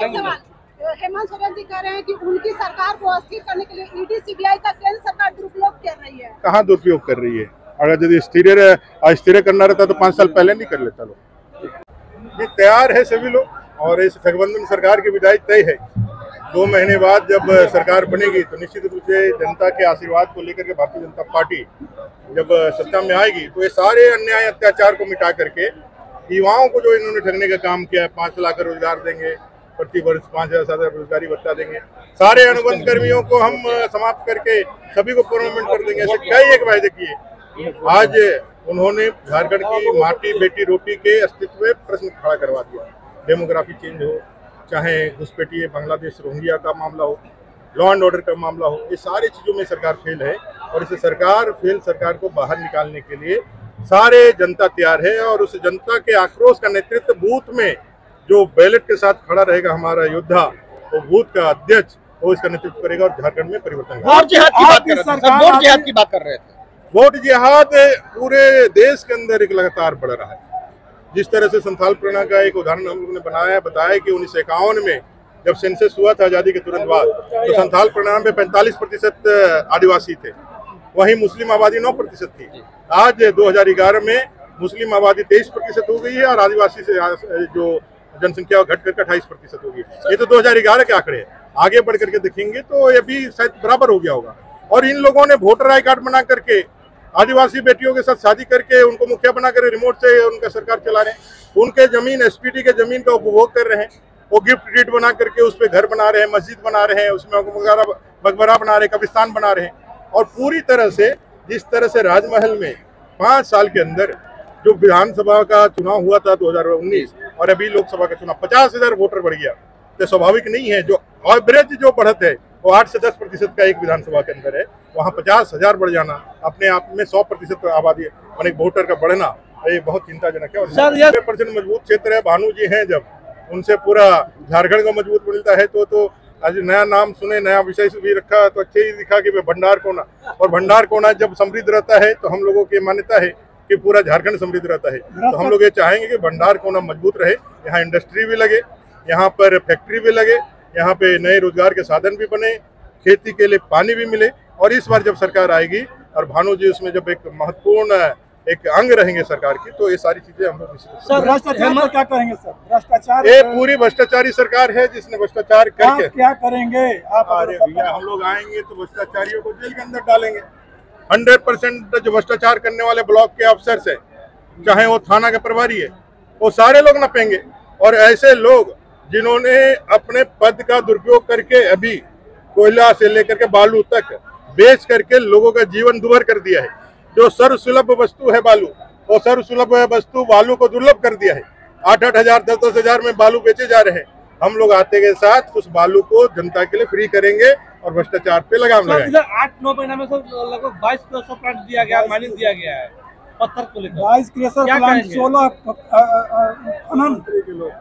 हेमंत सोरेन जी कह रहे हैं कि उनकी सरकार को अस्थिर करने के लिए ईडी सीबीआई का केंद्र सरकार दुरुपयोग कर रही है। कहाँ दुरुपयोग कर रही है? अगर यदि अस्थिर करना रहता तो 5 साल पहले नहीं कर लेता लोग। ये तैयार है सभी लोग और इस गठबंधन सरकार की विदाई तय है। 2 महीने बाद जब सरकार बनेगी तो निश्चित रूप से जनता के आशीर्वाद को लेकर के भारतीय जनता पार्टी जब सत्ता में आएगी तो ये सारे अन्याय अत्याचार को मिटा करके युवाओं को जो इन्होंने ठगने का काम किया है, 5 लाख का रोजगार देंगे, प्रति वर्ष 5,000 रोजगारी भत्ता देंगे, सारे अनुबंध कर्मियों को हम समाप्त करके सभी को परमानेंट कर देंगे, ऐसे कई एक वायदे किए। आज उन्होंने झारखंड की माटी बेटी रोटी के अस्तित्व में प्रश्न खड़ा करवा दिया। डेमोग्राफी चेंज हो, चाहे घुसपैठिए बांग्लादेश रोहिंग्या का मामला हो, लॉ एंड ऑर्डर का मामला हो, ये सारी चीजों में सरकार फेल है और इसे सरकार को बाहर निकालने के लिए सारे जनता तैयार है और उस जनता के आक्रोश का नेतृत्व बूथ में जो बैलेट के साथ खड़ा रहेगा हमारा योद्धा, वो बूथ का अध्यक्ष वो इसका नेतृत्व करेगा और झारखंड में परिवर्तन। वोट जिहाद की बात कर रहे थे। वोट जिहाद पूरे देश के अंदर एक लगातार बढ़ रहा है। जिस तरह से संथाल प्रणा का एक उदाहरण हम लोगों ने बनाया, बताया कि 1951 में जब सेंसस हुआ था आजादी के तुरंत बाद, तो संथाल प्रणा में 45% आदिवासी थे, वहीं मुस्लिम आबादी 9% थी। आज 2011 में मुस्लिम आबादी 23% हो गई है और आदिवासी से जो जनसंख्या घट करके 28% होगी। ये तो 2011 के आंकड़े हैं। आगे बढ़ करके देखेंगे तो ये भी शायद बराबर हो गया होगा। और इन लोगों ने वोटर आई कार्ड बना करके आदिवासी बेटियों के साथ शादी करके उनको मुखिया बना कर रिमोट से उनका सरकार चला रहे हैं। उनके जमीन एसपीटी के जमीन का उपभोग कर रहे हैं। वो गिफ्ट डीड बना करके उस पर घर बना रहे हैं, मस्जिद बना रहे हैं, उसमें मकबरा बना रहे हैं, कब्रिस्तान बना रहे हैं। और पूरी तरह से जिस तरह से राजमहल में 5 साल के अंदर जो विधानसभा का चुनाव हुआ था 2019 और अभी लोकसभा का चुनाव 50,000 वोटर बढ़ गया, तो स्वाभाविक नहीं है। जो एवरेज जो बढ़त है वो 8 से 10% का एक विधानसभा के अंदर है, वहाँ 50,000 बढ़ जाना अपने आप में 100% आबादी माने वोटर का बढ़ना ये बहुत चिंताजनक है। और 90% मजबूत क्षेत्र है। भानु जी हैं, जब उनसे पूरा झारखंड को मजबूत मिलता है तो आज नया नाम सुने, नया विषय भी रखा तो अच्छे ही दिखा कि भंडार कोना, और भंडार कोना जब समृद्ध रहता है तो हम लोगों की मान्यता है कि पूरा झारखंड समृद्ध रहता है। तो हम लोग ये चाहेंगे कि भंडार कोना मजबूत रहे, यहाँ इंडस्ट्री भी लगे, यहाँ पर फैक्ट्री भी लगे, यहाँ पे नए रोजगार के साधन भी बने, खेती के लिए पानी भी मिले। और इस बार जब सरकार आएगी और भानु जी उसमें जब एक महत्वपूर्ण एक अंग रहेंगे सरकार की, तो ये सारी चीजें हम लोग सर भ्रष्टाचार पर क्या करेंगे? सर भ्रष्टाचार ये पूरी भ्रष्टाचारी सरकार है जिसने भ्रष्टाचार करके क्या करेंगे आप? अरे भैया, हम लोग आएंगे तो भ्रष्टाचारियों को जेल के अंदर डालेंगे। 100% जो भ्रष्टाचार करने वाले ब्लॉक के अफसर है, चाहे वो थाना के प्रभारी है, वो सारे लोग नपेंगे। और ऐसे लोग जिन्होंने अपने पद का दुरुपयोग करके अभी कोयला से लेकर के बालू तक बेच करके लोगों का जीवन दुभर कर दिया है। जो सर्वसुलभ वस्तु है बालू, वो सर्वसुलभ वस्तु बालू को दुर्लभ कर दिया है। 8-8 हजार 10-10 हजार में बालू बेचे जा रहे हैं। हम लोग आते के साथ उस बालू को जनता के लिए फ्री करेंगे और भ्रष्टाचार पे लगाम लगाएंगे। 8-9 महीना में लगभग 22 क्रेशर प्लांट दिया गया, माइनिंग दिया गया है पत्थर को लेकर। 22 क्रेशर प्लांट, 16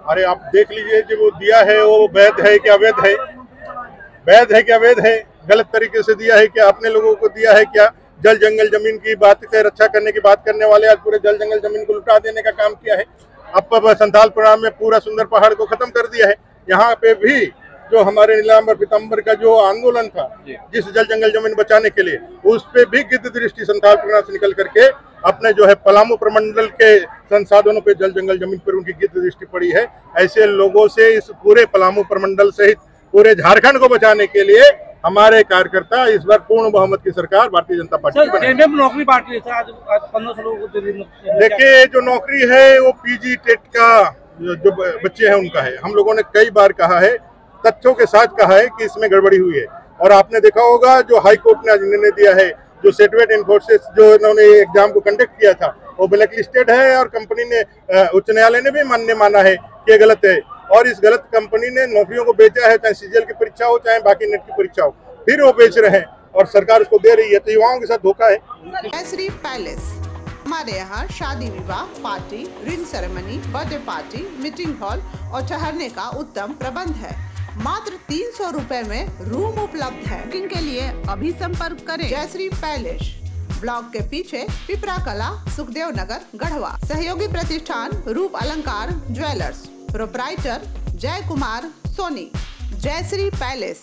अरे आप देख लीजिए जो वो दिया है वो वैध है कि अवैध है, वैध है कि अवैध है, गलत तरीके से दिया है क्या, अपने लोगों को दिया है क्या। जल जंगल जमीन की बात के रक्षा करने की बात करने वाले आज पूरे जल जंगल जमीन को लुटा देने का काम किया है। अब संथाल प्रणा में पूरा सुंदर पहाड़ को खत्म कर दिया है। यहाँ पे भी जो हमारे नीलांबर पीताम्बर का जो आंदोलन था जिस जल जंगल जमीन बचाने के लिए, उस पे भी गिद्ध दृष्टि संथाल प्रणा से निकल करके अपने जो है पलामू प्रमंडल के संसाधनों पे जल जंगल जमीन पर उनकी गिद्ध दृष्टि पड़ी है। ऐसे लोगों से इस पूरे पलामू प्रमंडल सहित पूरे झारखंड को बचाने के लिए हमारे कार्यकर्ता इस बार पूर्ण बहुमत की सरकार भारतीय जनता पार्टी नौकरी बांट रही है। आज 1500 लोगों को देखिए, जो नौकरी है वो पीजी टेट का जो बच्चे हैं उनका है। हम लोगों ने कई बार कहा है, तथ्यों के साथ कहा है कि इसमें गड़बड़ी हुई है। और आपने देखा होगा जो हाई कोर्ट ने आज निर्णय दिया है, जो सेटवेट इन्फोर्सेस जो इन्होंने एग्जाम को कंडक्ट किया था वो ब्लैक लिस्टेड है और कंपनी ने उच्च न्यायालय ने भी माना है कि गलत है। और इस गलत कंपनी ने नौकरियों को बेचा है, चाहे सीजीएल की परीक्षा हो चाहे बाकी नेट की परीक्षा हो, फिर वो बेच रहे हैं और सरकार उसको दे रही है, तो युवाओं के साथ धोखा है। जयश्री पैलेस, हमारे यहाँ शादी विवाह, party, ring ceremony, birthday party, meeting hall और ठहरने का उत्तम प्रबंध है। मात्र 300 रुपए में रूम उपलब्ध है। बुकिंग के लिए अभी संपर्क करें। जयश्री पैलेस, ब्लॉक के पीछे, पिपरा कला, सुखदेव नगर, गढ़वा। सहयोगी प्रतिष्ठान रूप अलंकार ज्वेलर्स, प्रोप्राइटर जय कुमार सोनी, जयश्री पैलेस।